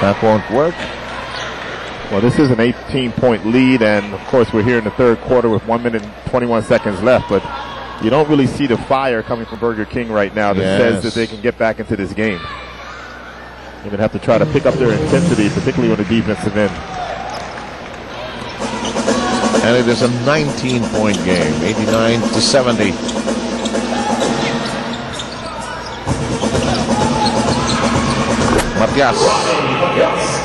That won't work. Well, this is an 18-point lead, and of course we're here in the third quarter with 1 minute and 21 seconds left, but you don't really see the fire coming from Burger King right now that says that they can get back into this game. They're going to have to try to pick up their intensity, particularly on the defensive end. And it is a 19-point game, 89-70. Matias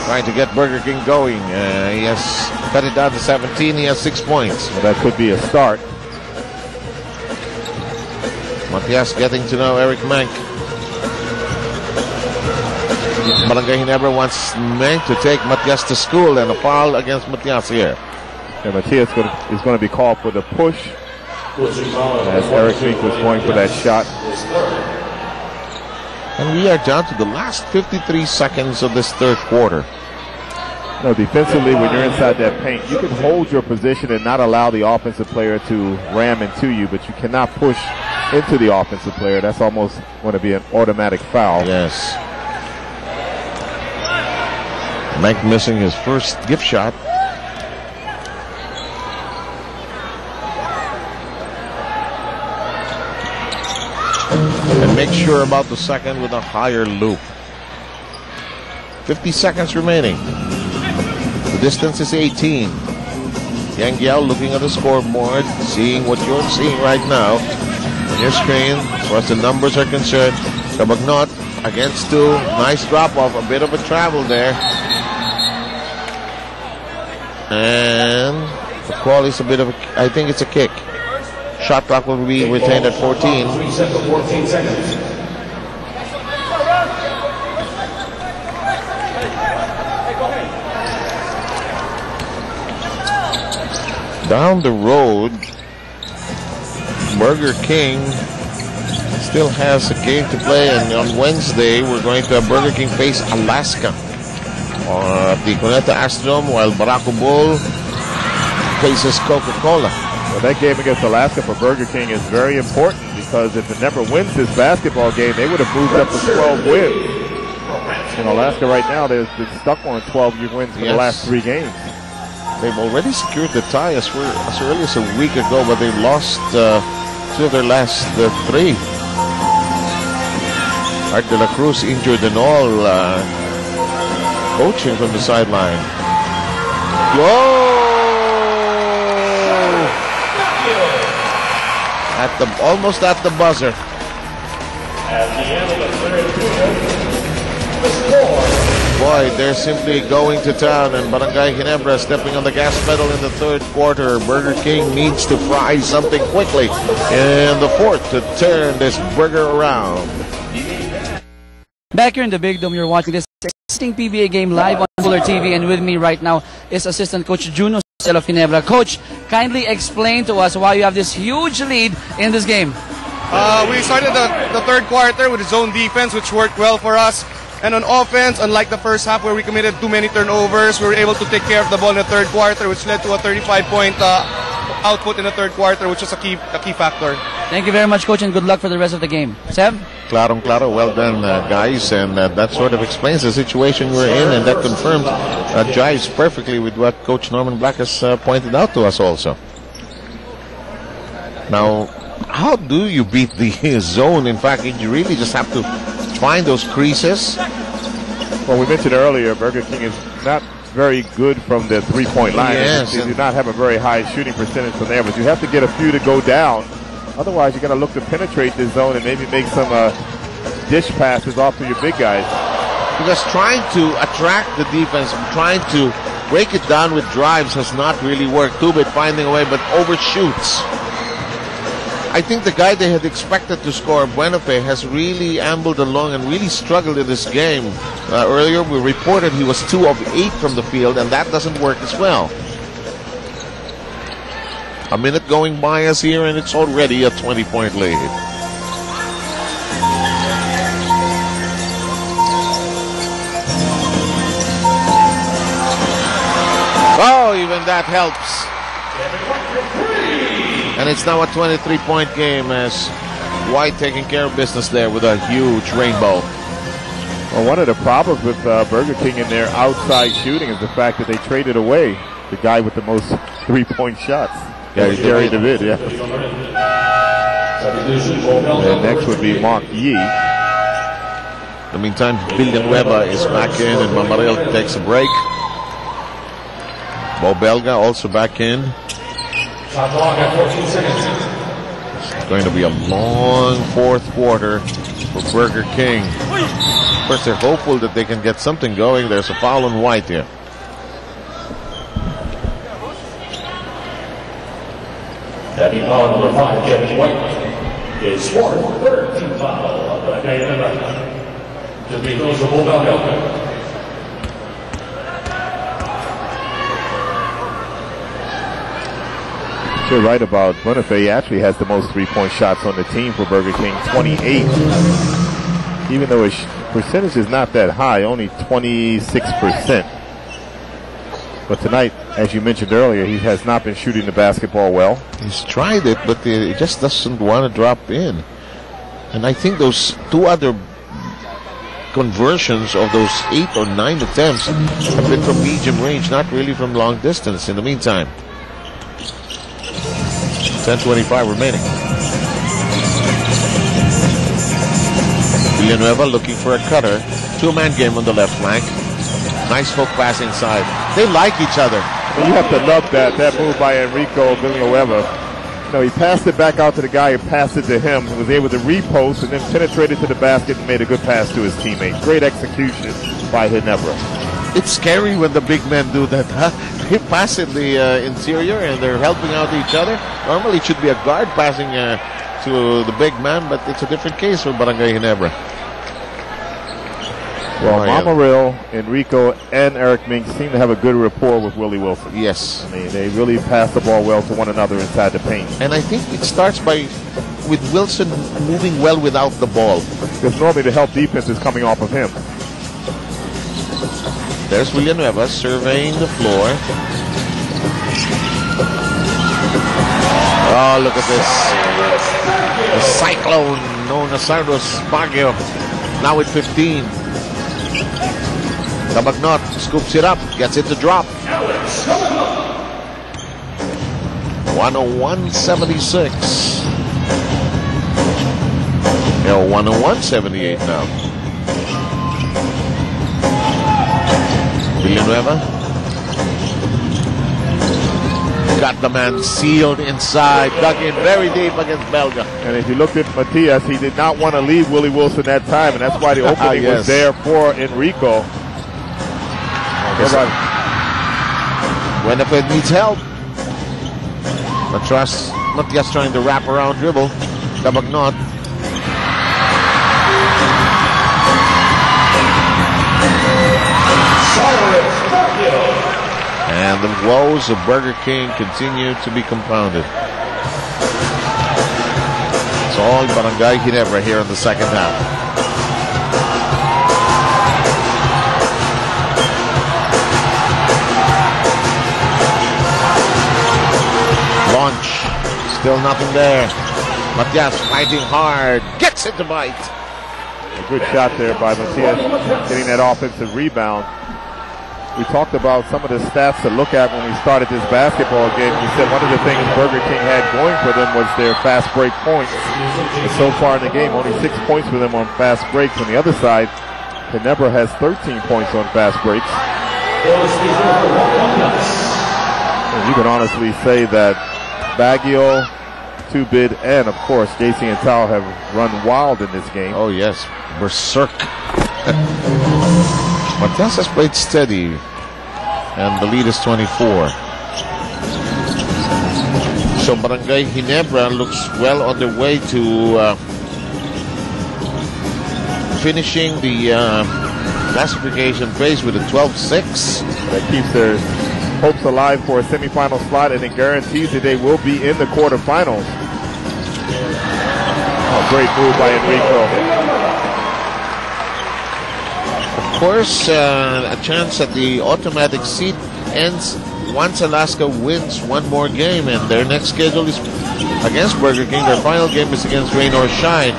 trying to get Burger King going. He has cut it down to 17. He has 6 points. Well, that could be a start. Matias getting to know Eric Mank. Barangay Ginebra wants Mank to take Matias to school, and a foul against Matias here. And Matias is going to be called for the push as Eric Mank was going for that shot. And we are down to the last 53 seconds of this third quarter. No, defensively, when you're inside that paint, you can hold your position and not allow the offensive player to ram into you, but you cannot push into the offensive player. That's almost going to be an automatic foul. Yes. Mank missing his first gift shot. And make sure about the second with a higher loop. 50 seconds remaining. The distance is 18. Yang Giao looking at the scoreboard, seeing what you're seeing right now on your screen. As far as the numbers are concerned, Cabagnot against 2. Nice drop off, a bit of a travel there. And the call is a bit of a, I think it's a kick. Shot clock will be retained at 14. Down the road, Burger King still has a game to play, and on Wednesday we're going to have Burger King face Alaska at the Cuneta Astrodome, while Barako Bull faces Coca-Cola. Well, that game against Alaska for Burger King is very important, because if it never wins this basketball game, they would have moved up to 12 wins. In Alaska right now, they've been stuck on 12 wins for the last 3 games. They've already secured the tie as early as a week ago, but they've lost 2 of their last 3. Art de la Cruz injured and all, coaching from the sideline. Whoa! Almost at the buzzer. Boy, they're simply going to town, and Barangay Ginebra stepping on the gas pedal in the third quarter. Burger King needs to fry something quickly in the fourth to turn this burger around. Back here in the Big Dome, you're watching this exciting PBA game live on Fuller TV, and with me right now is assistant coach Juno of Ginebra. Coach, kindly explain to us why you have this huge lead in this game. We started the third quarter with zone defense, which worked well for us. And on offense, unlike the first half where we committed too many turnovers, we were able to take care of the ball in the third quarter, which led to a 35-point output in the third quarter, which was a key factor. Thank you very much, Coach, and good luck for the rest of the game. Seb? Claro, well done, guys, and that sort of explains the situation we're in, and that confirms, jives perfectly with what Coach Norman Black has pointed out to us also. Now, how do you beat the zone? In fact, you really just have to find those creases. Well, we mentioned earlier, Burger King is not very good from the three-point line. Yes, they do not have a very high shooting percentage from there, but you have to get a few to go down. Otherwise, you're going to look to penetrate this zone and maybe make some dish passes off to your big guys. Because trying to attract the defense, trying to break it down with drives has not really worked. Tubit finding a way, but overshoots. I think the guy they had expected to score, Buenofe, has really ambled along and really struggled in this game. Earlier we reported he was 2 of 8 from the field, and that doesn't work as well. A minute going by us here, and it's already a 20-point lead. Oh, even that helps. And it's now a 23-point game as White taking care of business there with a huge rainbow. Well, one of the problems with Burger King in their outside shooting is the fact that they traded away the guy with the most three-point shots. Gary David, yeah. And next would be Mark Yee. In the meantime, Villanueva is back in and Mamaril takes a break. Bo Belga also back in. It's going to be a long fourth quarter for Burger King. Of course, they're hopeful that they can get something going. There's a foul on White here. Heavy foul number 5, Kevin White, is scored third team foul on the game. Just be those of Belga. You're right about Boniface. He actually has the most three-point shots on the team for Burger King, 28. Even though his percentage is not that high, only 26%. But tonight, as you mentioned earlier, he has not been shooting the basketball well. He's tried it, but he just doesn't want to drop in. And I think those two other conversions of those 8 or 9 attempts have been from medium range, not really from long distance in the meantime. 10:25 remaining. Villanueva looking for a cutter. Two-man game on the left flank. Nice hook pass inside. They like each other. Well, you have to love that move by Enrico Villanueva. No, he passed it back out to the guy who passed it to him, was able to repost and then penetrated to the basket and made a good pass to his teammate. Great execution by Ginebra. It's scary when the big men do that, huh? They pass in the interior and they're helping out each other. Normally it should be a guard passing to the big man, but it's a different case for Barangay Ginebra. Well, Mamaril, Enrico, and Eric Mink seem to have a good rapport with Willie Wilson. Yes. I mean, they really pass the ball well to one another inside the paint. And I think it starts with Wilson moving well without the ball. Because normally the help defense is coming off of him. There's Villanueva surveying the floor. Oh, look at this. The cyclone known as Sardos Baguio. Now with 15. Cabagnot scoops it up, gets it to drop. 101-76. Yeah, 101-78 now. Villanueva got the man sealed inside, dug in very deep against Belga. And if you looked at Matias, he did not want to leave Willie Wilson that time, and that's why the opening was there for Enrico. Winifred needs help. Matias trying to wrap around dribble. Cabagnot. And the woes of Burger King continue to be compounded. It's all Barangay Ginebra here in the second half. Launch. Still nothing there. Matias fighting hard. Gets it to bite. A good shot there by Matias, getting that offensive rebound. We talked about some of the stats to look at when we started this basketball game. We said one of the things Burger King had going for them was their fast break points. And so far in the game, only 6 points for them on fast breaks. On the other side, Ginebra has 13 points on fast breaks. And you can honestly say that Baguio, Two-Bid, and of course JC and Tao have run wild in this game. Oh yes, berserk. Matias has played steady, and the lead is 24. So Barangay Ginebra looks well on their way to finishing the classification phase with a 12-6. That keeps their hopes alive for a semifinal slot, and it guarantees that they will be in the quarterfinals. Oh, great move by Enrico. Of course, a chance that the automatic seat ends once Alaska wins one more game, and their next schedule is against Burger King. Their final game is against Rain or Shine.